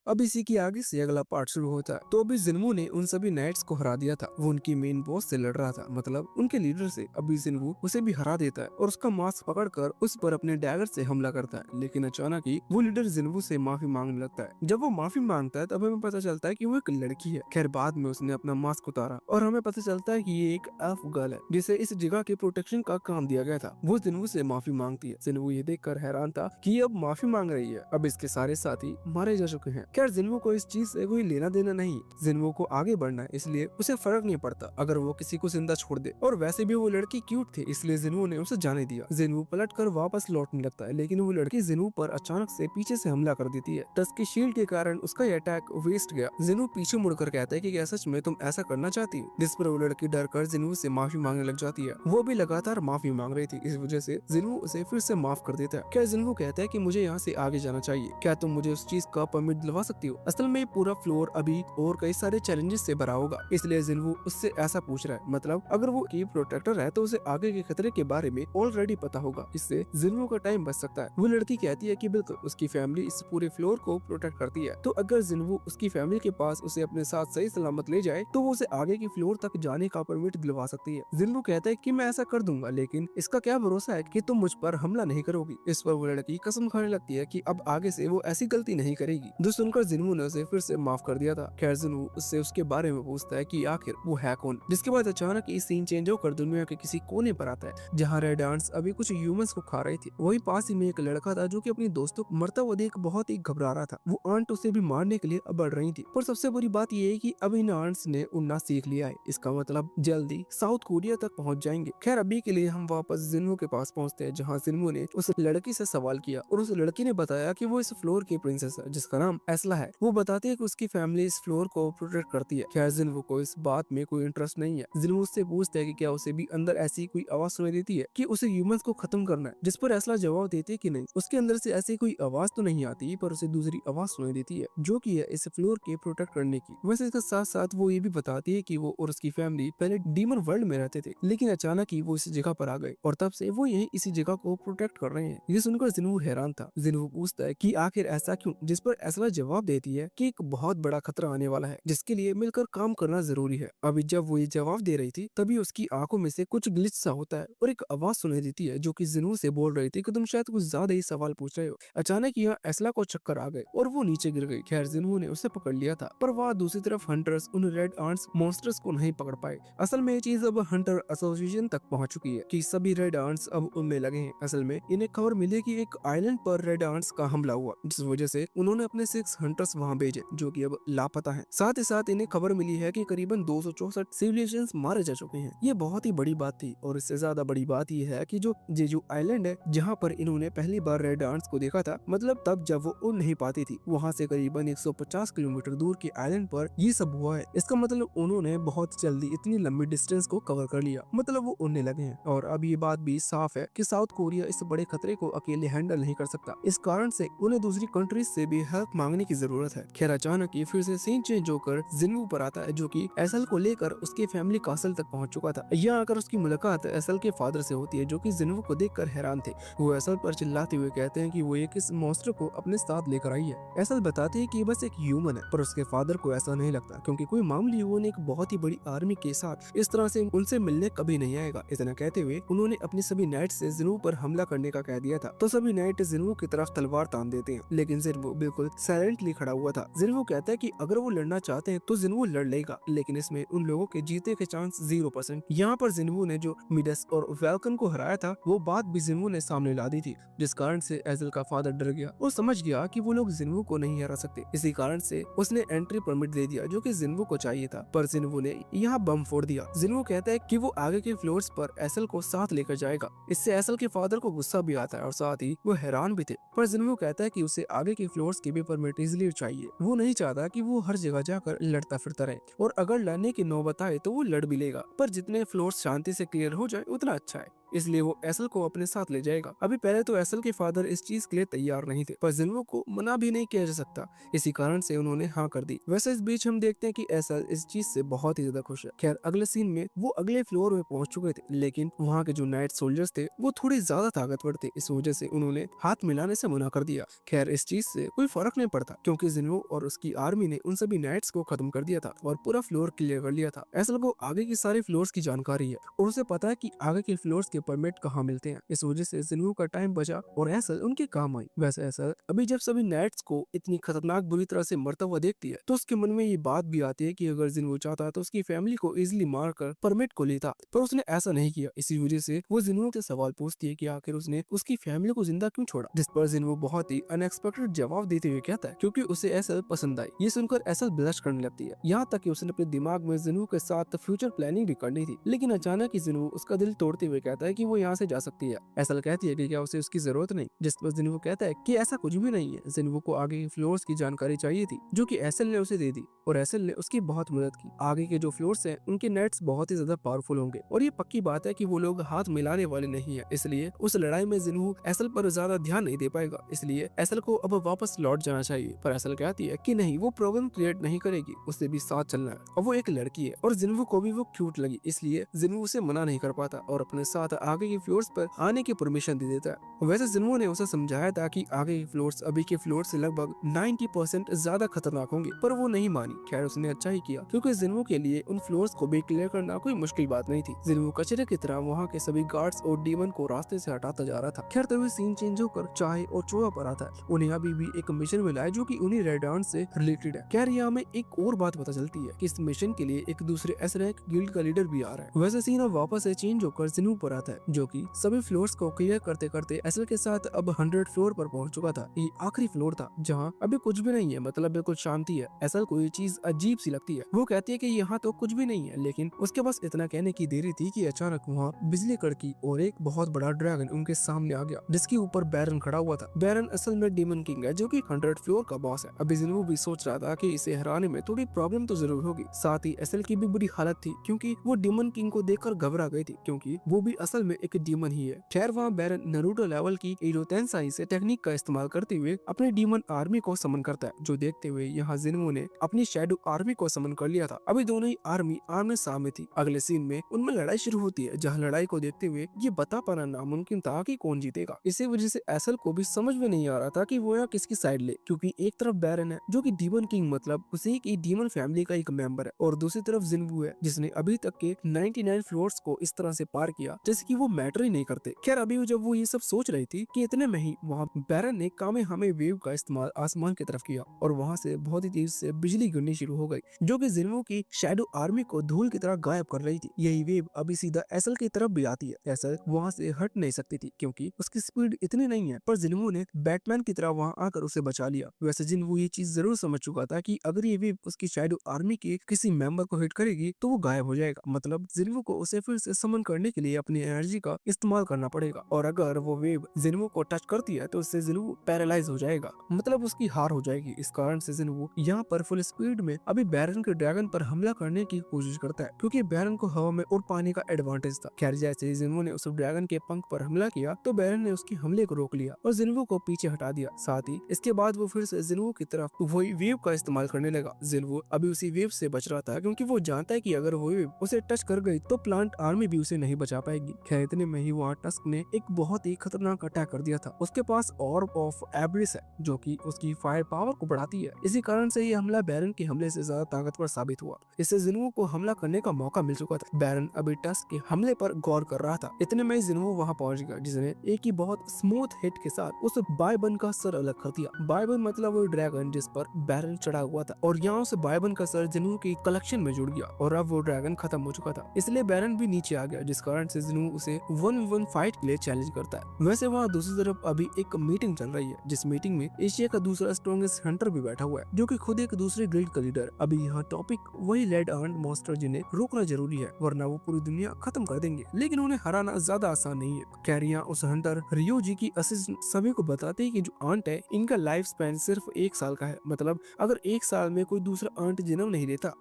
अब इसी की आगे से अगला पार्ट शुरू होता है। तो अभी जिन्वू ने उन सभी नाइट्स को हरा दिया था। वो उनकी मेन बॉस से लड़ रहा था, मतलब उनके लीडर से। अभी जिन्वू उसे भी हरा देता है और उसका मास्क पकड़कर उस पर अपने डैगर से हमला करता है। लेकिन अचानक ही वो लीडर जिन्वू से माफी मांगने लगता है। जब वो माफी मांगता है तब हमें पता चलता है कि वो एक लड़की है। खैर बाद में उसने अपना मास्क उतारा और हमें पता चलता है कि ये एक एल्फ गर्ल है जिसे इस जगह के प्रोटेक्शन का काम दिया गया था। वो जिन्वू से माफी मांगती है। जिन्वू ये देखकर हैरान था कि ये अब माफी मांग रही है। अब इसके सारे साथी मारे जा चुके हैं। खैर जिन्वू को इस चीज से कोई लेना देना नहीं। जिन्वू को आगे बढ़ना है, इसलिए उसे फर्क नहीं पड़ता अगर वो किसी को जिंदा छोड़ दे। और वैसे भी वो लड़की क्यूट थी, इसलिए जिन्वू ने उसे जाने दिया। जिन्वू पलट कर वापस लौटने लगता है, लेकिन वो लड़की जिन्वू पर अचानक से पीछे से हमला कर देती है। टस्क की शील्ड के कारण उसका ये अटैक वेस्ट गया। जिन्वू पीछे मुड़कर कहता है कि क्या सच में तुम ऐसा करना चाहती हो, जिस पर वो लड़की डर कर जिन्वू से माफी मांगने लग जाती है। वो भी लगातार माफी मांग रही थी, इस वजह से जिन्वू उसे फिर से माफ कर देता है। क्या जिन्वू कहता है कि मुझे यहाँ से आगे जाना चाहिए, क्या तुम मुझे उस चीज का परमिट दिलवा सकती हो। असल में पूरा फ्लोर अभी और कई सारे चैलेंजेस से भरा होगा, इसलिए जिन्वू उससे ऐसा पूछ रहा है। मतलब अगर वो की प्रोटेक्टर है तो उसे आगे के खतरे के बारे में ऑलरेडी पता होगा, इससे जिन्वू का टाइम बच सकता है। वो लड़की कहती है कि बिल्कुल उसकी फैमिली इस पूरे फ्लोर को प्रोटेक्ट करती है, तो अगर जिन्वू उसकी फैमिली के पास उसे अपने साथ सही सलामत ले जाए तो वो उसे आगे की फ्लोर तक जाने का परमिट दिलवा सकती है। जिन्वू कहता है कि मैं ऐसा कर दूंगा, लेकिन इसका क्या भरोसा है कि तुम मुझ पर हमला नहीं करोगी। इस पर वो लड़की कसम खाने लगती है कि अब आगे से वो ऐसी गलती नहीं करेगी। जो सुनकर जिन्वू ने उसे फिर से माफ कर दिया था। खैर जिन्वू उससे उसके बारे में पूछता है कि आखिर वो है कौन। जिसके बाद अचानक ये सीन चेंज होकर दुनिया के किसी कोने पर आता है, जहाँ रेड आंट्स अभी कुछ ह्यूमंस को खा रही थी। वही पास ही में एक लड़का था जो कि अपनी दोस्तों को मरता हुआ देख बहुत ही घबरा रहा था। वो आंट उसे भी मारने के लिए अब बढ़ रही थी, पर सबसे बुरी बात यह है कि अब इन आंट्स ने उड़ना सीख लिया है। इसका मतलब जल्दी साउथ कोरिया तक पहुंच जाएंगे। खैर अभी के लिए हम वापस जिन्वू के पास पहुंचते हैं, जहाँ जिन्वू ने उस लड़की से सवाल किया और उस लड़की ने बताया कि वो इस फ्लोर की प्रिंसेस है जिसका नाम एस्ला है। वो बताती है कि उसकी फैमिली इस फ्लोर को प्रोटेक्ट करती है। खैर जिन्वू को इस बात में कोई इंटरेस्ट नहीं है। जिन्वू उससे पूछता है कि क्या उसे भी अंदर ऐसी कोई आवाज सुनाई देती है कि उसे ह्यूमंस को खत्म करना है, जिस पर एस्ला जवाब देती है कि नहीं, उसके अंदर से ऐसी कोई आवाज तो नहीं आती, पर उसे दूसरी आवाज सुनाई देती है जो कि है इस फ्लोर के प्रोटेक्ट करने की। वैसे इसके साथ साथ वो ये भी बताती है कि वो और उसकी फैमिली पहले डीमन वर्ल्ड में रहते थे, लेकिन अचानक ही वो इस जगह पर आ गए और तब से वो यही इसी जगह को प्रोटेक्ट कर रहे हैं। ये सुनकर जिन्वू हैरान था। जिन्वू पूछता है कि आखिर ऐसा क्यों, जिस पर एस्ला जवाब देती है कि एक बहुत बड़ा खतरा आने वाला है जिसके लिए मिलकर काम करना जरूरी है। अभी जब वो ये जवाब दे रही थी तभी उसकी आंखों में से कुछ ग्लिच सा होता है और एक आवाज सुनाई देती है जो कि जिन्वू से बोल रही थी कि तुम शायद कुछ ज्यादा ही सवाल पूछ रहे हो। अचानक यहाँ एस्ला को चक्कर आ गए और वो नीचे गिर गई। खैर जिन्वू ने उसे पकड़ लिया था, पर वहाँ दूसरी तरफ हंटर्स उन रेड आंट्स मॉन्स्टर्स को नहीं पकड़ पाए। असल में ये चीज अब हंटर एसोसिएशन तक पहुंच चुकी है कि सभी रेड आंट्स अब उनमें लगे हैं। असल में इन्हें खबर मिली कि एक आइलैंड पर रेड आंट्स का हमला हुआ, जिस वजह से उन्होंने अपने 6 हंटर्स वहां भेजे जो कि अब लापता हैं। साथ ही साथ इन्हें खबर मिली है कि करीबन 264 सिविलियंस मारे जा चुके हैं। ये बहुत ही बड़ी बात थी और इससे ज्यादा बड़ी बात यह है कि जो जेजू आइलैंड है जहाँ पर इन्होंने पहली बार रेड आंट्स को देखा था, मतलब तब जब वो उड़ नहीं पाती थी, वहाँ से करीबन 150 किलोमीटर दूर के आइलैंड पर ये सब हुआ है। इसका मतलब उन्होंने बहुत जल्दी इतनी लंबी डिस्टेंस को कवर कर लिया, मतलब वो उड़ने लगे हैं। और अब ये बात भी साफ है कि साउथ कोरिया इस बड़े खतरे को अकेले हैंडल नहीं कर सकता। इस कारण से उन्हें दूसरी कंट्रीज से भी हेल्प मांगने की जरूरत है। खैर अचानक ये फिर से सीन चेंज होकर जिन्वू पर आता है जो कि एसल को लेकर उसके फैमिली कासल तक पहुंच चुका था। यहाँ आकर उसकी मुलाकात एसल के फादर से होती है जो कि जिन्वू को देखकर हैरान थे। वो एसल पर चिल्लाते हुए कहते हैं कि वो एक इस मॉन्स्टर को अपने साथ लेकर आई है। एसल बताते हैं कि बस एक ह्यूमन है, पर उसके फादर को ऐसा नहीं लगता क्योंकि कोई मामूली ह्यूमन एक बहुत ही बड़ी आर्मी के साथ इस तरह से उनसे मिलने कभी नहीं आएगा। इतना कहते हुए उन्होंने अपनी सभी नाइट से जिन्वू पर हमला करने का कह दिया था, तो सभी नाइट जिन्वू की तरफ तलवार तान देते हैं, लेकिन जिन्वू बिल्कुल साइलेंटली खड़ा हुआ था। जिन्वू कहता है कि अगर वो लड़ना चाहते हैं तो जिन्वू लड़ लेगा, लेकिन इसमें उन लोगों के जीते के चांस 0%। यहाँ पर जिन्वू ने जो मिडस और वेलकन को हराया था वो बात भी जिन्वू ने सामने ला दी थी, जिस कारण से एजल का फादर डर गया। वो समझ गया कि वो लोग जिन्वू को नहीं हरा सकते, इसी कारण से उसने एंट्री परमिट दे दिया जो कि जिन्वू को चाहिए था, पर जिन्वू ने यहाँ बम फोड़ दिया। जिन्वू कहता है कि वो आगे के फ्लोर्स पर एसल को साथ लेकर जाएगा। इससे एसल के फादर को गुस्सा भी आता है और साथ ही वो हैरान भी थे, पर जिन्वू कहता है कि उसे आगे के फ्लोर्स की भी परमिट इजीली चाहिए। वो नहीं चाहता कि वो हर जगह जाकर लड़ता फिरता रहे, और अगर लड़ने की नौबत आए तो वो लड़ भी लेगा, पर जितने फ्लोर्स शांति से क्लियर हो जाए उतना अच्छा है। इसलिए वो एसल को अपने साथ ले जाएगा। अभी पहले तो एसल के फादर इस चीज के लिए तैयार नहीं थे, पर जिन्वो को मना भी नहीं किया जा सकता, इसी कारण से उन्होंने हाँ कर दी। वैसे इस बीच हम देखते हैं कि एसल इस चीज से बहुत ही ज्यादा खुश है। खैर अगले सीन में वो अगले फ्लोर में पहुंच चुके थे, लेकिन वहाँ के जो नाइट सोल्जर्स थे वो थोड़े ज्यादा ताकतवर थे, इस वजह से उन्होंने हाथ मिलाने से मना कर दिया। खैर इस चीज से कोई फर्क नहीं पड़ता, क्योंकि जिन्वो और उसकी आर्मी ने उन सभी नाइट्स को खत्म कर दिया था और पूरा फ्लोर क्लियर कर लिया था। एसल को आगे की सारे फ्लोर्स की जानकारी है और उसे पता है कि आगे के फ्लोर्स के परमिट कहाँ मिलते हैं, इस वजह से जिन्वो का टाइम बचा और एसल उनके काम आई। वैसे एसल अभी जब सभी नाइट्स को इतनी खतरनाक बुरी तरह से मरता हुआ देखती है तो उसके मन में ये बात भी आती है कि अगर जिन्वो चाहता तो उसकी फैमिली को इजिली मार कर परमिट को लेता, पर उसने ऐसा नहीं किया। इसी वजह से वो जिन्वो से सवाल पूछती है कि आखिर उसने उसकी फैमिली को जिंदा क्यों छोड़ा, जिस पर जिन्वो बहुत ही अनएक्सपेक्टेड जवाब देते हुए कहता है क्योंकि उसे एसल पसंद आई। ये सुनकर एसल ब्लश करने लगती है, यहाँ तक कि उसने अपने दिमाग में जिन्वो के साथ फ्यूचर प्लानिंग भी करनी थी, लेकिन अचानक ही जिन्वो उसका दिल तोड़ते हुए कहता है कि वो यहाँ से जा सकती है। एसल कहती है कि क्या उसे उसकी जरूरत नहीं, जिस पर जिन्वो कहता है कि ऐसा कुछ भी नहीं है। जिन्वो को आगे के फ्लोर्स की जानकारी चाहिए थी जो कि एसल ने उसे दे दी और एसल ने उसकी बहुत मदद की। आगे के जो फ्लोर्स हैं उनके नेट्स बहुत ही ज्यादा पावरफुल होंगे और ये पक्की बात है कि वो लोग हाथ मिलाने वाले नहीं है, इसलिए उस लड़ाई में जिन्वो एसल पर ज्यादा ध्यान नहीं दे पाएगा, इसलिए एसल को अब वापस लौट जाना चाहिए। पर एसल कहती है कि नहीं, वो प्रॉब्लम क्रिएट नहीं करेगी, उससे भी साथ चलना है और वो एक लड़की है और जिन्वो को भी वो क्यूट लगी, इसलिए जिन्वो उसे मना नहीं कर पाता और अपने साथ आगे के फ्लोर्स पर आने की परमिशन दे देता है। वैसे जिन्वो ने उसे समझाया था कि आगे के फ्लोर्स अभी के फ्लोर से लगभग 90% ज्यादा खतरनाक होंगे, पर वो नहीं मानी। खैर उसने अच्छा ही किया, क्योंकि जिन्वो के लिए उन फ्लोर्स को भी क्लियर करना कोई मुश्किल बात नहीं थी। जिन्वो कचरे की तरह वहाँ के सभी गार्ड्स और डीमन को रास्ते से हटाता जा रहा था। खैर तभी सीन चेंज होकर चाय और चोआ पर आता है। उन्हें अभी भी एक मिशन मिला है जो कि उन्हीं रेड आर्ट से रिलेटेड है। खैर यहाँ हमें एक और बात पता चलती है कि इस मिशन के लिए एक दूसरे एस रैंक गिल्ड का लीडर भी आ रहा है। वैसे सीन अब वापस से चेंज होकर जिन्वो पर आता है, जो कि सभी फ्लोर्स को क्लियर करते करते एसल के साथ अब 100 फ्लोर पर पहुंच चुका था। ये आखिरी फ्लोर था जहाँ अभी कुछ भी नहीं है, मतलब बिल्कुल शांति है। एसल को ये चीज अजीब सी लगती है। वो कहती है कि यहाँ तो कुछ भी नहीं है, लेकिन उसके पास इतना कहने की देरी थी कि अचानक वहाँ बिजली कड़की और एक बहुत बड़ा ड्रैगन उनके सामने आ गया, जिसके ऊपर बैरन खड़ा हुआ था। बैरन असल में डीमन किंग है, जो कि 100 फ्लोर का बॉस है। अभी जिन्वो भी सोच रहा था कि इसे हराने में थोड़ी प्रॉब्लम तो जरूर होगी। साथ ही एसल की भी बुरी हालत थी, क्योंकि वो डीमन किंग को देखकर घबरा गई थी, क्योंकि वो भी असल में एक डीमन ही है। खैर वहाँ बैरन नारुतो लेवल की ईरो तेंसाई से टेक्निक का इस्तेमाल करते हुए अपने डीमन आर्मी को समन करता है, जो देखते हुए यहाँ जिन्वो ने अपनी शैडो आर्मी को समन कर लिया था। अभी दोनों ही आर्मी आमने सामने थी। अगले सीन में उनमें लड़ाई शुरू होती है, जहाँ लड़ाई को देखते हुए ये बता पाना नामुमकिन था कि कौन जीतेगा। इसी वजह से एसल को भी समझ में नहीं आ रहा था कि वो यहाँ किसकी साइड ले, क्योंकि एक तरफ बैरन है जो कि डीमन किंग मतलब उसी की डीमन फैमिली का एक मेंबर है, और दूसरी तरफ जिन्वो है जिसने अभी तक के 99 फ्लोर्स को इस तरह से पार किया जैसे कि वो मैटर ही नहीं करते। खैर अभी जब वो ये सब सोच रही थी कि इतने में ही वहाँ बैरन ने कामेहामे वेव का इस्तेमाल आसमान की तरफ किया और वहाँ से बहुत ही तेज से बिजली गिरनी शुरू हो गई, जो कि जिन्वो की शैडो आर्मी को धूल की तरह गायब कर रही थी। यही वेव अभी सीधा एसल की तरफ भी आती है। एसल वहाँ से हट नहीं सकती थी क्योंकि उसकी स्पीड इतनी नहीं है, पर जिन्वो ने बैटमैन की तरह वहाँ आकर उसे बचा लिया। वैसे जिन्वो ये चीज जरूर समझ चुका था कि अगर ये वेव उसकी शैडो आर्मी के किसी मेंबर को हिट करेगी तो वो गायब हो जाएगा, मतलब जिन्वो को उसे फिर से समन करने के लिए अपनी एनर्जी का इस्तेमाल करना पड़ेगा, और अगर वो वेव जिन्वो को टच करती है तो उससे जिन्वो पैरालाइज हो जाएगा, मतलब उसकी हार हो जाएगी। इस कारण से जिन्वो यहाँ पर फुल स्पीड में अभी बैरन के ड्रैगन पर हमला करने की कोशिश करता है, क्योंकि बैरन को हवा में उड़ पाने का एडवांटेज था। खैर जैसे ही जिन्वो ने उस ड्रैगन के पंख पर हमला किया तो बैरन ने उसके हमले को रोक लिया और जिन्वो को पीछे हटा दिया। साथ ही इसके बाद वो फिर से जिन्वो की तरफ वही वेव का इस्तेमाल करने लगा। जिन्वो अभी उसी वेव से बच रहा था, क्योंकि वो जानता है कि अगर वो वेव उसे टच कर गई तो प्लांट आर्मी भी उसे नहीं बचा पाएगी। खैर इतने में ही वहाँ टस्क ने एक बहुत ही खतरनाक अटैक कर दिया था। उसके पास ऑर्ब ऑफ एब्रिस है, जो कि उसकी फायर पावर को बढ़ाती है। इसी कारण से ये हमला बैरन के हमले से ज्यादा ताकतवर साबित हुआ। इससे जिन्वो को हमला करने का मौका मिल चुका था। बैरन अभी टस्क के हमले पर गौर कर रहा था। इतने में जिन्वो वहाँ पहुंच गया, जिसने एक ही बहुत स्मूथ हिट के साथ उस बायबन का सर अलग कर दिया। बायबन मतलब वो ड्रैगन जिस पर बैरन चढ़ा हुआ था, और यहाँ से बायबन का सर जिन्वो की कलेक्शन में जुड़ गया और अब वो ड्रैगन खत्म हो चुका था। इसलिए बैरन भी नीचे आ गया, जिस कारण से जिन्वो उसे 1v1 फाइट के लिए चैलेंज करता है। वैसे वहाँ दूसरी तरफ अभी एक मीटिंग चल रही है, जिस मीटिंग में एशिया का दूसरा स्ट्रॉन्गेस्ट हंटर भी बैठा हुआ है, जो कि खुद एक दूसरे गिल्ड का लीडर। अभी यहाँ टॉपिक वही रेड आर्ट मॉन्स्टर, जिन्हें रोकना जरूरी है, वरना वो पूरी दुनिया खत्म कर देंगे, लेकिन उन्हें हराना ज्यादा आसान नहीं है। खैर यहाँ उस हंटर रियो जी की असिस्टेंट सभी को बताते हैं कि जो आंट है इनका लाइफ स्पैन सिर्फ 1 साल का है, मतलब अगर 1 साल में कोई दूसरा आंट जन्म नहीं लेता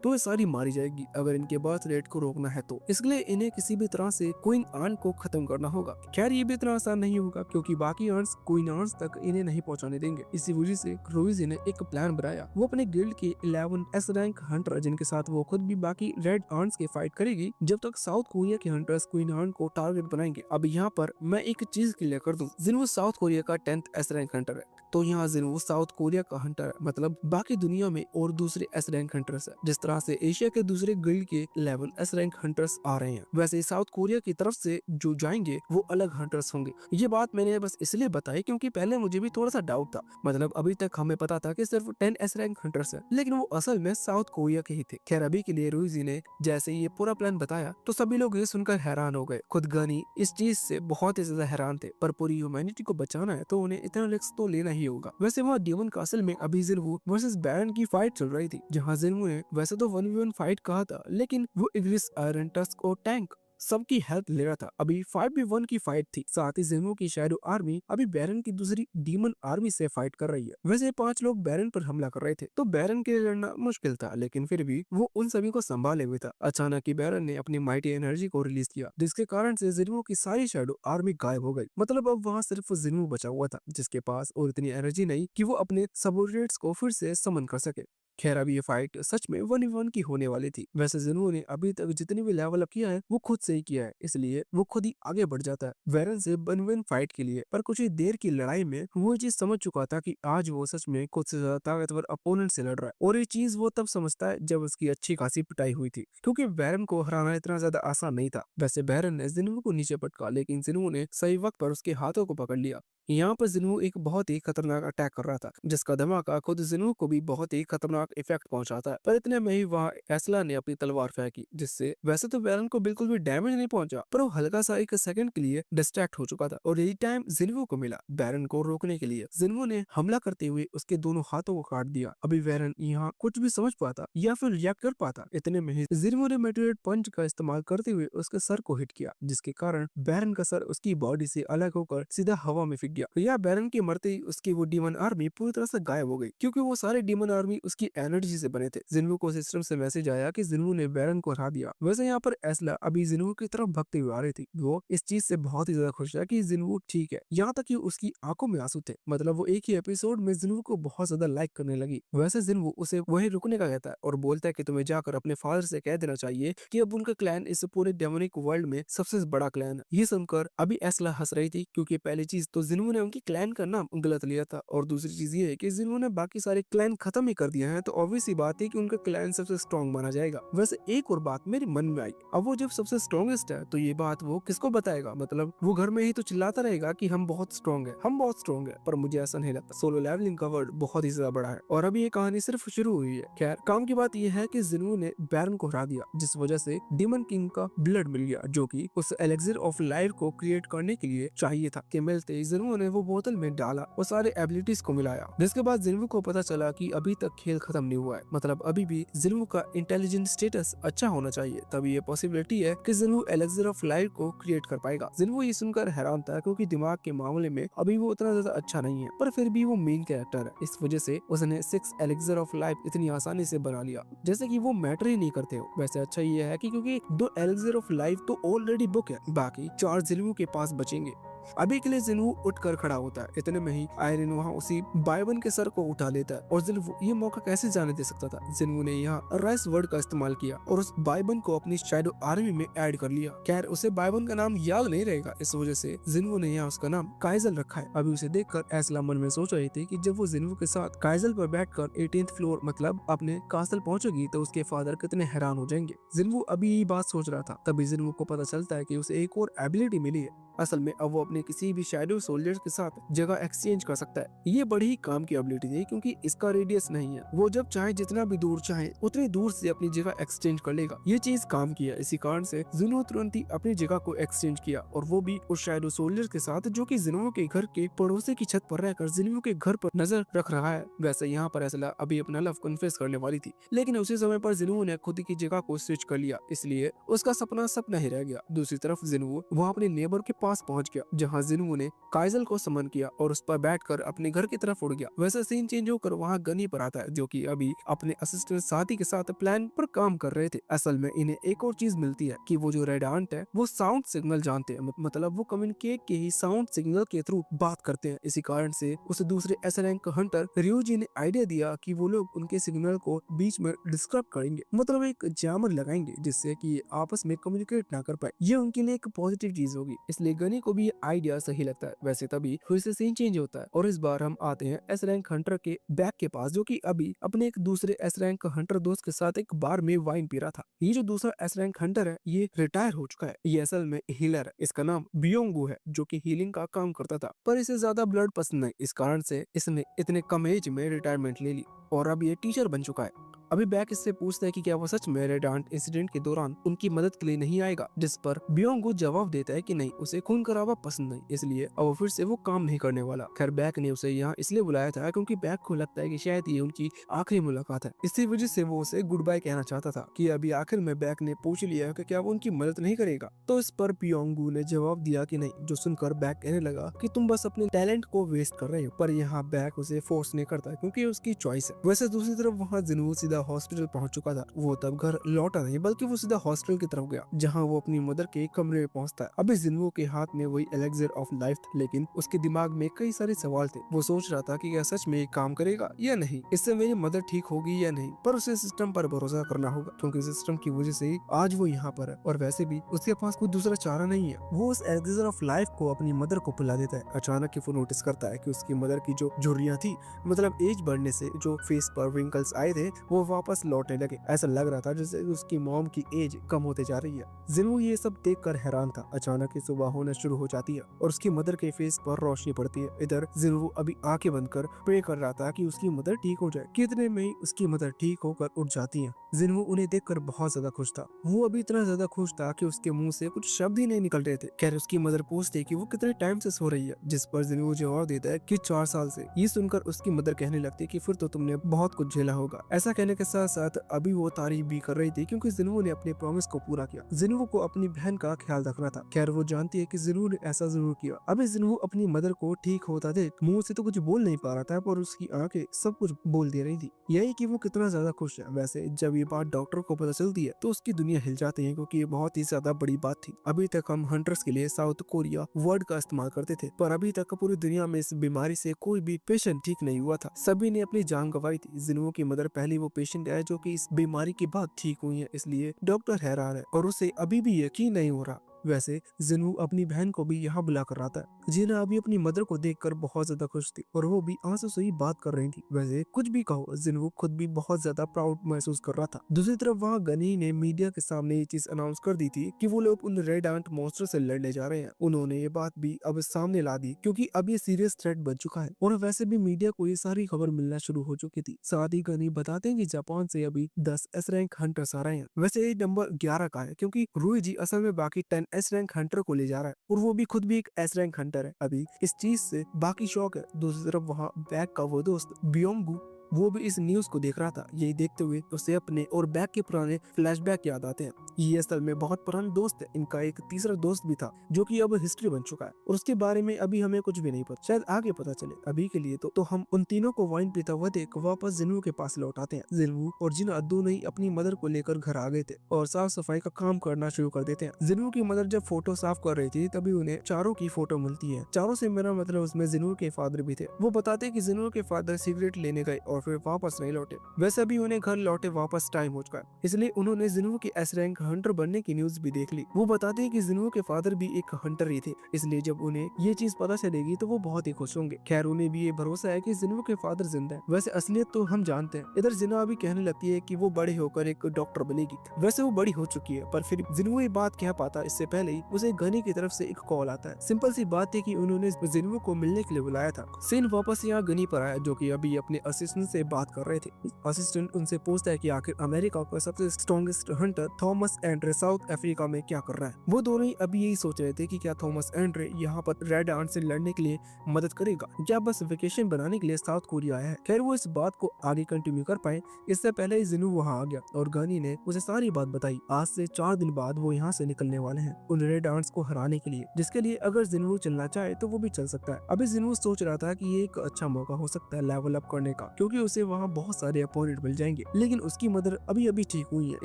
तो ये सारी मारी जाएगी अगर इनके बर्थ रेट को रोकना है तो। इसलिए इन्हें किसी भी तरह से क्वीन आर्न को खत्म करना होगा। खैर ये भी इतना आसान नहीं होगा क्योंकि बाकी आर्न्स क्वीन आर्न्स तक इन्हें नहीं पहुंचाने देंगे। इसी वजह से क्रोइजी ने एक प्लान बनाया। वो अपने गिल्ड के 11 एस रैंक हंटर जिनके साथ वो खुद भी बाकी रेड आर्न्स के फाइट करेगी जब तक साउथ कोरिया के हंटर्स क्वीन आर्न को टारगेट बनाएंगे। अब यहाँ पर मैं एक चीज क्लियर कर दूं, जिन्हों साउथ कोरिया का 10th एस रैंक हंटर है तो यहाँ जिन्हों साउथ कोरिया का हंटर है, मतलब बाकी दुनिया में और दूसरे एस रैंक हंटर्स है। जिस तरह से एशिया के दूसरे गिल्ड के 11 एस रैंक हंटर्स आ रहे हैं वैसे साउथ कोरिया की तरफ से जो जाएंगे वो अलग हंटर्स होंगे। ये बात मैंने बस इसलिए बताई क्योंकि पहले मुझे भी थोड़ा सा डाउट था। मतलब अभी तक हमें पता था कि सिर्फ 10 एस रैंक हंटर्स है लेकिन वो असल में साउथ कोरिया के ही थे। खैर अभी के लिए रोइजी ने जैसे ये पूरा प्लान बताया तो सभी लोग ये सुनकर हैरान हो गए। खुद गनी इस चीज से बहुत ही ज्यादा हैरान थे, पर पूरी ह्यूमैनिटी को बचाना है तो उन्हें इतना रिस्क तो लेना ही होगा। वैसे वहाँ डेमन कासल में अभी जिन्हू वर्सेस बैरन की फाइट चल रही थी, जहाँ जिन्हू ने वैसे तो 1v1 फाइट कहा था लेकिन वो इग्रिस, आयरन टस्क और टैंक सबकी हेल्प ले रहा था। अभी 5v1 की फाइट थी। साथ ही जिन्हू की शैडो आर्मी अभी बैरन की दूसरी डीमन आर्मी से फाइट कर रही है। वैसे 5 लोग बैरन पर हमला कर रहे थे तो बैरन के लिए लड़ना मुश्किल था, लेकिन फिर भी वो उन सभी को संभाले हुए था। अचानक ही बैरन ने अपनी माइटी एनर्जी को रिलीज किया जिसके कारण से जिन्हू की सारी शैडो आर्मी गायब हो गई। मतलब अब वहाँ सिर्फ जिन्हू बचा हुआ था जिसके पास और इतनी एनर्जी नहीं कि वो अपने सबोर्डिनेट्स को फिर से समन कर सके। खैर अभी ये फाइट सच में 1v1 की होने वाली थी। वैसे जिन्हों ने अभी तक जितनी भी लेवल अप किया है वो खुद से ही किया है, इसलिए वो खुद ही आगे बढ़ जाता है वैरन से 1v1 फाइट के लिए। पर कुछ ही देर की लड़ाई में वो ये चीज समझ चुका था कि आज वो सच में खुद से ज्यादा ताकतवर अपोनेंट से लड़ रहा है, और ये चीज वो तब समझता है जब उसकी अच्छी खासी पिटाई हुई थी, क्योंकि बैरन को हराना इतना ज्यादा आसान नहीं था। वैसे बैरन ने जिन्हू को नीचे पटका लेकिन जिन्हू ने सही वक्त पर उसके हाथों को पकड़ लिया। यहाँ पर जिन्हू एक बहुत ही खतरनाक अटैक कर रहा था जिसका धमाका खुद जिन्हू को भी बहुत ही खतरनाक इफेक्ट पहुंचाता है। पर इतने में ही वहाँ एस्ला ने अपनी तलवार फेंकी जिससे वैसे तो बैरन को बिल्कुल भी डैमेज नहीं पहुंचा, पर वो हल्का सा एक सेकंड के लिए डिस्ट्रैक्ट हो चुका था और यही टाइम जिन्हू को मिला बैरन को रोकने के लिए। जिन्हू ने हमला करते हुए उसके दोनों हाथों को काट दिया। अभी बैरन यहाँ कुछ भी समझ पाता या फिर रिएक्ट कर पाता, इतने में ही जिन्हू ने मेटेरियल पंच का इस्तेमाल करते हुए उसके सर को हिट किया जिसके कारण बैरन का सर उसकी बॉडी से अलग होकर सीधा हवा में फिक गया। या बैरन के मरते ही उसकी वो डीमन आर्मी पूरी तरह से गायब हो गई क्योंकि वो सारे डीमन आर्मी उसकी एनर्जी से बने थे। जिन्हू को सिस्टम से मैसेज आया कि जिन्हू ने बैरन को हरा दिया। वैसे यहाँ पर एस्ला अभी जिन्हू की तरफ भगते हुए आ रही थी। वो इस चीज से बहुत ही ज्यादा खुश है कि जिन्हू ठीक है, यहाँ तक कि उसकी आंखों में आंसू थे। मतलब वो एक ही एपिसोड में जिन्हू को बहुत ज्यादा लाइक करने लगी। वैसे जिन्हू उसे वही रुकने का कहता है और बोलता है कि तुम्हें जाकर अपने फादर से कह देना चाहिए कि अब उनका क्लैन इस पूरे डेमोनिक वर्ल्ड में सबसे बड़ा क्लैन है। ये सुनकर अभी एस्ला हंस रही थी क्योंकि पहली चीज तो जिन्हू ने उनकी क्लैन का नाम गलत लिया था और दूसरी चीज ये है कि जिन्होंने बाकी सारे क्लैन खत्म ही कर दिए हैं तो ऑब्वियस सी बात है कि उनका क्लैन सबसे स्ट्रॉन्ग माना जाएगा। वैसे एक और बात मेरे मन में आई, अब वो जब सबसे स्ट्रॉन्गेस्ट है तो ये बात वो किसको बताएगा? मतलब वो घर में ही तो चिल्लाता रहेगा कि हम बहुत स्ट्रॉन्ग है, हम बहुत स्ट्रॉन्ग है, पर मुझे ऐसा नहीं लगता। सोलो लेवलिंग का वर्ल्ड बहुत ही ज्यादा बड़ा है और अभी ये कहानी सिर्फ शुरू हुई है। खैर काम की बात यह है कि जिन्हू ने बैरन को हरा दिया जिस वजह से डीमन किंग का ब्लड मिल गया जो कि उस एलेक्सिर ऑफ लाइफ को क्रिएट करने के लिए चाहिए था। कि मिलते ही जिन्हू ने वो बोतल में डाला और सारे एबिलिटीज को मिलाया, जिसके बाद जिन्हू को पता चला कि अभी तक खेल खत्म नहीं हुआ है। मतलब अभी भी जिन्हू का इंटेलिजेंस स्टेटस अच्छा होना चाहिए, तभी ये पॉसिबिलिटी है कि जिन्हू एलेक्सिर ऑफ लाइफ को क्रिएट कर पाएगा। जिन्हू ये सुनकर हैरान था क्योंकि दिमाग के मामले में अभी वो उतना ज्यादा अच्छा नहीं है, पर फिर भी वो मेन कैरेक्टर है, इस वजह से उसने 6 एलेक्सिर ऑफ लाइफ इतनी आसानी से बना लिया जैसे कि वो मैटर ही नहीं करते हो। वैसे अच्छा ये है कि क्योंकि 2 एलेक्सिर ऑफ लाइफ तो ऑलरेडी बुक है, बाकी 4 जिन्हू के पास बचेंगे। अभी के लिए जिन्हू उठकर खड़ा होता है, इतने में ही आयरन वहाँ उसी बाइबन के सर को उठा लेता है और जिन्हू ये मौका कैसे जाने दे सकता था। जिन्हू ने यहाँ राइस वर्ड का इस्तेमाल किया और उस बाइबन को अपनी शैडो आर्मी में ऐड कर लिया। खैर उसे बाइबन का नाम याद नहीं रहेगा, इस वजह से जिन्हू ने यहाँ उसका नाम काइजल रखा है। अभी उसे देखकर एस्ला मन में सोच रही थी कि जब वो जिन्हू के साथ काइजल पर बैठकर 18th फ्लोर मतलब अपने कासल पहुंचेगी तो उसके फादर कितने हैरान हो जाएंगे। जिन्हू अभी ये बात सोच रहा था, तभी जिन्हू को पता चलता है कि उसे एक और एबिलिटी मिली है। असल में अब वो अपने किसी भी शैडो सोल्जर्स के साथ जगह एक्सचेंज कर सकता है। ये बड़ी ही काम की एबिलिटी थी क्योंकि इसका रेडियस नहीं है, वो जब चाहे जितना भी दूर चाहे उतनी दूर से अपनी जगह एक्सचेंज कर लेगा। ये चीज काम किया, इसी कारण से जिन्हू तुरंत ही अपनी जगह को एक्सचेंज किया और वो भी उस शैडो सोल्जर्स के साथ जो कि जिन्हू के घर के पड़ोसी की छत पर रहकर जिन्हू के घर पर नजर रख रहा है। वैसे यहाँ पर एस्ला अभी अपना लव कन्फेस करने वाली थी, लेकिन उसी समय पर जिन्हू ने खुद की जगह को स्विच कर लिया, इसलिए उसका सपना सपना ही रह गया। दूसरी तरफ जिन्हू वहाँ अपने नेबर के पास पहुंच गया जहाँ जिन्हों ने काइजल को समन किया और उस पर बैठकर अपने घर की तरफ उड़ गया। वैसे सीन चेंज होकर वहाँ गनी पर आता है, जो कि अभी अपने असिस्टेंट साथी के साथ प्लान पर काम कर रहे थे। असल में इन्हें एक और चीज मिलती है कि वो जो रेड आंट है वो साउंड सिग्नल जानते हैं, मतलब वो कम्युनिकेट के ही साउंड सिग्नल के थ्रू बात करते हैं। इसी कारण से उस दूसरे एस रैंक हंटर रियोजी ने आइडिया दिया कि वो लोग उनके सिग्नल को बीच में डिस्टर्ब करेंगे, मतलब एक जैमर लगाएंगे जिससे कि आपस में कम्युनिकेट ना कर पाए। ये उनके लिए एक पॉजिटिव चीज होगी, इसलिए गनी को भी ये आइडिया सही लगता है। वैसे तभी फिर से सीन चेंज होता है और इस बार हम आते हैं एस रैंक हंटर के बैग के पास, जो कि अभी अपने एक दूसरे एस रैंक हंटर दोस्त के साथ एक बार में वाइन पी रहा था। ये जो दूसरा एस रैंक हंटर है ये रिटायर हो चुका है। ये असल में हीलर है, इसका नाम बियोंगू है, जो कि हीलिंग का काम करता था, पर इसे ज्यादा ब्लड पसंद नहीं, इस कारण से इसने इतने कम एज में रिटायरमेंट ले ली और अब ये टीचर बन चुका है। अभी बैक इससे पूछता है कि क्या वो सच में रेड आंट इंसिडेंट के दौरान उनकी मदद के लिए नहीं आएगा, जिस पर बियोंगू जवाब देता है कि नहीं, उसे खून खराबा पसंद नहीं, इसलिए अब फिर से वो काम नहीं करने वाला। खैर बैक ने उसे यहाँ इसलिए बुलाया था क्योंकि बैक को लगता है कि शायद ये उनकी आखिरी मुलाकात है। इसी वजह से वो उसे गुड बाय कहना चाहता था कि अभी आखिर में बैक ने पूछ लिया कि क्या वो उनकी मदद नहीं करेगा, तो इस पर बियोंगू ने जवाब दिया कि नहीं, जो सुनकर बैक कहने लगा कि तुम बस अपने टैलेंट को वेस्ट कर रहे हो। पर यहाँ बैक उसे फोर्स नहीं करता क्योंकि उसकी चॉइस है। वैसे दूसरी तरफ वहाँ जिन्हों सीधा हॉस्पिटल पहुंच चुका था। वो तब घर लौटा नहीं बल्कि वो सीधा हॉस्टल की तरफ गया, जहां वो अपनी मदर के कमरे में पहुंचता है। अभी जिन्हों के हाथ में वही एलेक्सर ऑफ लाइफ था, लेकिन उसके दिमाग में कई सारे सवाल थे। वो सोच रहा था कि क्या सच में काम करेगा या नहीं, इससे मेरी मदर ठीक होगी या नहीं, पर उसे सिस्टम पर भरोसा करना होगा क्योंकि सिस्टम की वजह से ही आज वो यहाँ पर है और वैसे भी उसके पास कोई दूसरा चारा नहीं है। वो उस एलेक्सर ऑफ लाइफ को अपनी मदर को पिला देता है। अचानक ही वो नोटिस करता है कि उसकी मदर की जो झुर्रियां थी, मतलब एज बढ़ने से जो फेस पर रिंकल्स आए थे, वो वापस लौटने लगे। ऐसा लग रहा था जैसे उसकी मॉम की एज कम होते जा रही है। जिन्हों ये सब देखकर हैरान था। अचानक ही सुबह होना शुरू हो जाती है और उसकी मदर के फेस पर रोशनी पड़ती है। इधर जिन्हों अभी आंखें बंद कर प्रे कर रहा था कि उसकी मदर ठीक हो जाए। कितने में ही उसकी मदर ठीक होकर उठ जाती है। जिन्हों उन्हें देखकर बहुत ज्यादा खुश था। वो अभी इतना ज्यादा खुश था कि उसके मुंह से कुछ शब्द ही नहीं निकल रहे थे। खैर उसकी मदर पूछती है कि वो कितने टाइम से सो रही है, जिस पर जिन्हों जवाब देता है कि 4 साल से। ये सुनकर उसकी मदर कहने लगती है कि फिर तो तुमने बहुत कुछ झेला होगा। ऐसा कहने के साथ साथ अभी वो तारीफ भी कर रही थी क्योंकि जिन्हों ने अपने प्रॉमिस को पूरा किया। जिन्हों को अपनी बहन का ख्याल रखना था। खैर वो जानती है कि जिन्हों ने ऐसा जरूर किया। अभी जिन्हों अपनी मदर को ठीक होता देख मुंह से तो कुछ बोल नहीं पा रहा था, पर उसकी आंखें सब कुछ बोल दे रही थी, यही कि वो कितना ज्यादा खुश है। वैसे जब ये बात डॉक्टर को पता चलती है तो उसकी दुनिया हिल जाती है क्योंकि ये बहुत ही ज्यादा बड़ी बात थी। अभी तक हम हंटर्स के लिए साउथ कोरिया वर्ड का इस्तेमाल करते थे, पर अभी तक पूरी दुनिया में इस बीमारी से कोई भी पेशेंट ठीक नहीं हुआ था। सभी ने अपनी जान गंवाई थी। जिन्हों की मदर पहली वो पेशेंट है जो कि इस बीमारी के बाद ठीक हुई है, इसलिए डॉक्टर हैरान है और उसे अभी भी यकीन नहीं हो रहा। वैसे जिन्हों अपनी बहन को भी यहाँ बुला कर आता है। जीना अभी अपनी मदर को देखकर बहुत ज्यादा खुश थी और वो भी आंसू से ही बात कर रही थी। वैसे कुछ भी कहो, जिन्हों खुद भी बहुत ज्यादा प्राउड महसूस कर रहा था। दूसरी तरफ वहाँ गनी ने मीडिया के सामने ये चीज अनाउंस कर दी थी कि वो लोग उन रेड आंट मॉन्स्टर से लड़ने जा रहे हैं। उन्होंने ये बात भी अब सामने ला दी क्योंकि अब ये सीरियस थ्रेट बन चुका है और वैसे भी मीडिया को ये सारी खबर मिलना शुरू हो चुकी थी। साथ ही गनी बताते हैं कि जापान से अभी 10 एस रैंक हंटर्स आ रहे हैं। वैसे ये नंबर 11 का है क्योंकि रुईजी असल में बाकी 10 एस रैंक हंटर को ले जा रहा है और वो भी खुद भी एक एस रैंक हंटर है। अभी इस चीज से बाकी शौक है। दूसरी तरफ वहाँ बैक का वो दोस्त बियोंगू वो भी इस न्यूज को देख रहा था। यही देखते हुए उसे अपने और बैक के पुराने फ्लैशबैक याद आते हैं। ये असल में बहुत पुराने दोस्त है। इनका एक तीसरा दोस्त भी था जो कि अब हिस्ट्री बन चुका है और उसके बारे में अभी हमें कुछ भी नहीं पता, शायद आगे पता चले। अभी के लिए तो हम उन तीनों को वाइन पीता हुआ देख वापस जिन्हों के पास लौट आते हैं। जिन्हों और जिन्ना दोनों ही अपनी मदर को लेकर घर आ गए थे और साफ सफाई का काम करना शुरू कर देते हैं। जिन्हों की मदर जब फोटो साफ कर रही थी तभी उन्हें चारों की फोटो मिलती है। चारों से मेरा मतलब उसमें जिन्हों के फादर भी थे। वो बताते कि जिन्हों के फादर सिगरेट लेने गए और फिर वापस नहीं लौटे। वैसे भी उन्हें घर लौटे वापस टाइम हो चुका है, इसलिए उन्होंने जिन्हों के एस रैंक हंटर बनने की न्यूज भी देख ली। वो बताते हैं कि जिन्हों के फादर भी एक हंटर ही थे, इसलिए जब उन्हें ये चीज पता चलेगी तो वो बहुत ही खुश होंगे। खैर उन्हें भी ये भरोसा है कि जिन्हों के फादर जिंदा है। वैसे असलियत तो हम जानते हैं। इधर जिन्ना अभी कहने लगती है कि वो बड़े होकर एक डॉक्टर बनेगी। वैसे वो बड़ी हो चुकी है, पर फिर जिन्हों ये बात कह पाता इससे पहले ही उसे गनी की तरफ से एक कॉल आता है। सिंपल सी बात है कि उन्होंने जिन्हों को मिलने के लिए बुलाया था। सीन वापस यहाँ गनी पर आया जो कि अभी अपने असिस्टेंट से बात कर रहे थे। असिस्टेंट उनसे पूछता है कि आखिर अमेरिका का सबसे strongest Hunter Thomas Andre south Africa में क्या कर रहा है। वो दोनों ही अभी यही सोच रहे थे कि क्या थॉमस एंड्रे यहाँ पर रेड आर्ट से लड़ने के लिए मदद करेगा या बस वेकेशन बनाने के लिए साउथ कोरिया आया है। खैर वो इस बात को आगे कंटिन्यू कर पाए इससे पहले ही जिनू वहाँ आ गया और गनी ने उसे सारी बात बताई। आज से 4 दिन बाद वो यहाँ से निकलने वाले हैं उन रेड आर्ट्स को हराने के लिए, जिसके लिए अगर जिनू चलना चाहे तो वो भी चल सकता है। अभी जिनू सोच रहा था कि ये एक अच्छा मौका हो सकता है लेवल अप करने का, क्योंकि उसे वहाँ बहुत सारे अपोनेंट मिल जाएंगे। लेकिन उसकी मदर अभी अभी ठीक हुई है,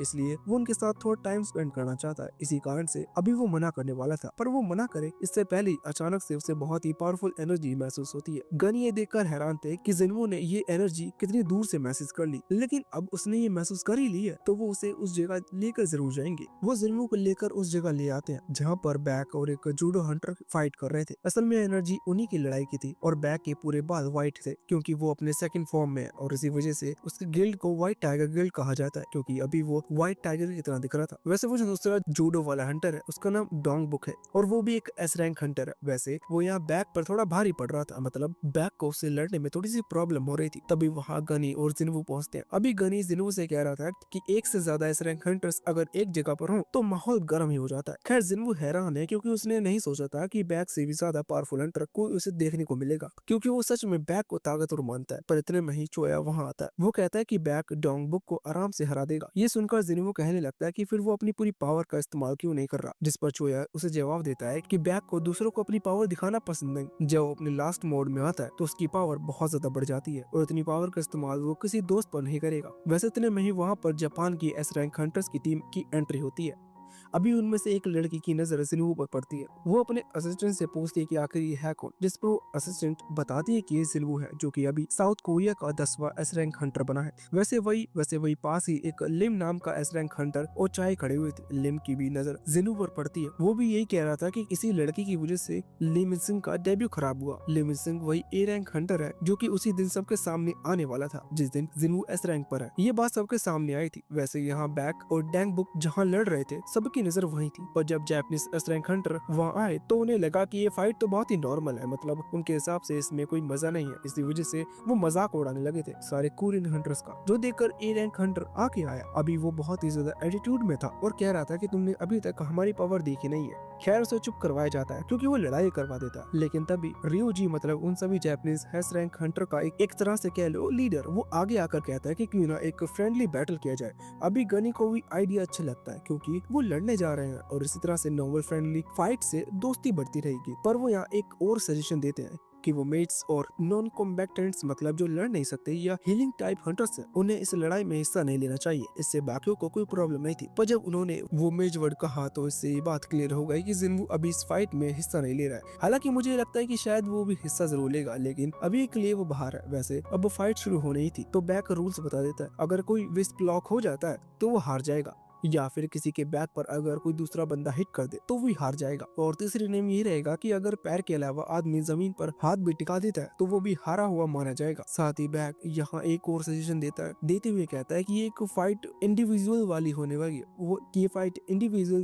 इसलिए वो उनके साथ थोड़ा टाइम स्पेंड करना चाहता है। इसी कारण से अभी वो मना करने वाला था, पर वो मना करे इससे पहले अचानक से उसे बहुत ही पावरफुल एनर्जी महसूस होती है। गनी ये देखकर हैरान थे कि जिनवो ने ये एनर्जी कितनी दूर से महसूस कर ली, लेकिन अब उसने ये महसूस कर ही ली है तो वो उसे उस जगह लेकर जरूर जाएंगे। वो जिनवो को लेकर उस जगह ले आते हैं जहाँ पर बैक और एक जूडो हंटर फाइट कर रहे थे। असल में एनर्जी उन्हीं की लड़ाई की थी और बैक के पूरे बाल व्हाइट थे क्योंकि वो अपने सेकंड फॉर्म में है और इसी वजह से उसके गिल्ड को व्हाइट टाइगर गिल्ड कहा जाता है, क्योंकि अभी वो व्हाइट टाइगर की तरह दिख रहा था। वैसे वो जो दूसरा जूडो वाला हंटर है उसका नाम डोंग बुक है और वो भी एक एस रैंक हंटर है। वैसे वो यहाँ बैक पर थोड़ा भारी पड़ रहा था, मतलब बैक को उससे लड़ने में थोड़ी सी प्रॉब्लम हो रही थी। तभी वहाँ गनी और जिनवू पहुंचते हैं। अभी गनी जिनवू से कह रहा था कि एक से ज्यादा एस रैंक हंटर्स अगर एक जगह पर हो तो माहौल गर्म ही हो जाता है। खैर जिनवू हैरान है क्योंकि उसने नहीं सोचा था कि बैक से भी ज्यादा पावरफुल हंटर को उसे देखने को मिलेगा, क्योंकि वो सच में बैक को ताकतवर मानता है। पर इतने में ही चोया वहाँ आता है। वो कहता है कि बैक डोंग बुक को आराम से हरा देगा। ये सुनकर जिनवू कहने लगता है कि फिर वो अपनी पूरी पावर का इस्तेमाल क्यों नहीं कर रहा, जिस पर चोया उसे जवाब देता है कि बैक को दूसरों को अपनी पावर दिखाना पसंद नहीं। जब वो अपने लास्ट मोड में आता है तो उसकी पावर बहुत ज्यादा बढ़ जाती है और इतनी पावर का इस्तेमाल वो किसी दोस्त पर नहीं करेगा। वैसे इतने में ही वहाँ पर जापान की एस रैंक हंटर्स की टीम की एंट्री होती है। अभी उनमें से एक लड़की की नजर जिनवू पर पड़ती है। वो अपने असिस्टेंट से पूछती है कि आखिर ये है कौन, जिस पर वो असिस्टेंट बताती है कि ये जिनवू है जो कि अभी साउथ कोरिया का 10वां एस रैंक हंटर बना है। वैसे वही पास ही एक लिम नाम का एस रैंक हंटर और चाय खड़े हुए थे। लिम की भी नजर जिनवू पर पड़ती है। वो भी यही कह रहा था कि किसी लड़की की वजह से लिम सिंह का डेब्यू खराब हुआ। लिम सिंह वही ए रैंक हंटर है जो कि उसी दिन सबके सामने आने वाला था जिस दिन जिनवू एस रैंक पर है। ये बात सबके सामने आई थी। वैसे यहाँ बैक और डैंग बुक जहाँ लड़ रहे थे सबकी नजर वहीं थी, पर जब जापानीज एस रैंक हंटर वहाँ आए तो उन्हें लगा कि ये फाइट तो बहुत ही नॉर्मल है, मतलब उनके हिसाब से इसमें कोई मजा नहीं है। इसी वजह से वो मजाक उड़ाने लगे थे सारे कोरियन हंटर्स का, जो देखकर ए रैंक हंटर आके आया। अभी वो बहुत ही ज्यादा एटीट्यूड में था और कह रहा था कि तुमने अभी तक हमारी पावर देखी नहीं है। खैर उसे चुप करवाया जाता है क्योंकि वो लड़ाई करवा देता है। लेकिन तभी रियोजी मतलब उन सभी जापानीज एस रैंक हंटर का एक तरह से कह लो लीडर, वो आगे आकर कहता है कि क्यों ना एक फ्रेंडली बैटल किया जाए। अभी गनी को भी आइडिया अच्छा लगता है क्योंकि वो लड़ने जा रहे हैं और इसी तरह से नॉर्मल फ्रेंडली फाइट से दोस्ती बढ़ती रहेगी। पर वो यहाँ एक और सजेशन देते हैं कि वो मेट्स और नॉन कॉम्बैटेंट्स मतलब जो लड़ नहीं सकते या हीलिंग टाइप हंटर्स हैं, उन्हें इस लड़ाई में हिस्सा नहीं लेना चाहिए। इससे बाकियों को कोई प्रॉब्लम नहीं थी, पर जब उन्होंने वो मेज वर्ड कहा तो इससे ये बात क्लियर हो गई कि जिनवू अभी इस फाइट में हिस्सा नहीं ले रहा है। हालांकि मुझे लगता है कि शायद वो भी हिस्सा जरूर लेगा, लेकिन अभी के लिए वो बाहर है। वैसे अब फाइट शुरू होने ही थी तो बैक रूल्स बता देता है, अगर कोई विस्प लॉक हो जाता है तो वो हार जाएगा, या फिर किसी के बैक पर अगर कोई दूसरा बंदा हिट कर दे तो वो हार जाएगा। और तीसरी नेम ये रहेगा कि अगर पैर के अलावा आदमी जमीन पर हाथ भी टिका देता है तो वो भी हारा हुआ माना जाएगा। साथ ही बैक यहाँ एक और सजेशन देते हुए कहता है कि ये एक फाइट इंडिविजुअल वाली होने वाली है। वो ये फाइट इंडिविजुअल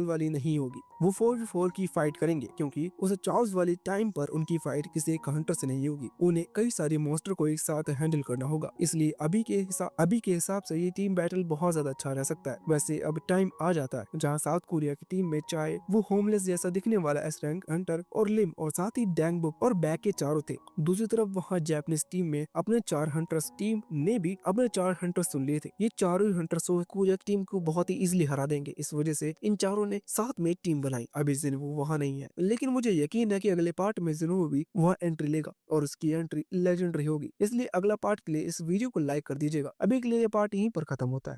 वाली नहीं होगी, वो 4v4 की फाइट करेंगे, क्योंकि उस चार्ल्स वाली टाइम पर उनकी फाइट किसी एक हंटर से नहीं होगी। उन्हें कई सारे मॉन्स्टर को एक साथ हैंडल करना होगा, इसलिए अभी के हिसाब से ये टीम बैटल बहुत ज्यादा अच्छा रह सकता है। वैसे अब टाइम आ जाता है जहाँ साउथ कोरिया की टीम में चाहे वो होमलेस जैसा दिखने वाला एस रैंक हंटर और लिम और साथ ही डैंग बुक और बैक के चारों थे। दूसरी तरफ वहाँ जापानीज टीम में अपने 4 हंटर्स टीम ने भी अपने 4 हंटर्स चुन लिए थे। ये चारों ही हंटर्स कोरिया की टीम को बहुत ही इजीली हरा देंगे। इस वजह से इन चारों ने साथ में टीम बनाई। अभी जिनवू वहाँ नहीं है, लेकिन मुझे यकीन है कि अगले पार्ट में जिनवू भी वहाँ एंट्री लेगा और उसकी एंट्री लेजेंडरी होगी। इसलिए अगला पार्ट के लिए इस वीडियो को लाइक कर दीजिएगा। अभी के लिए ये पार्ट यहीं पर खत्म होता है।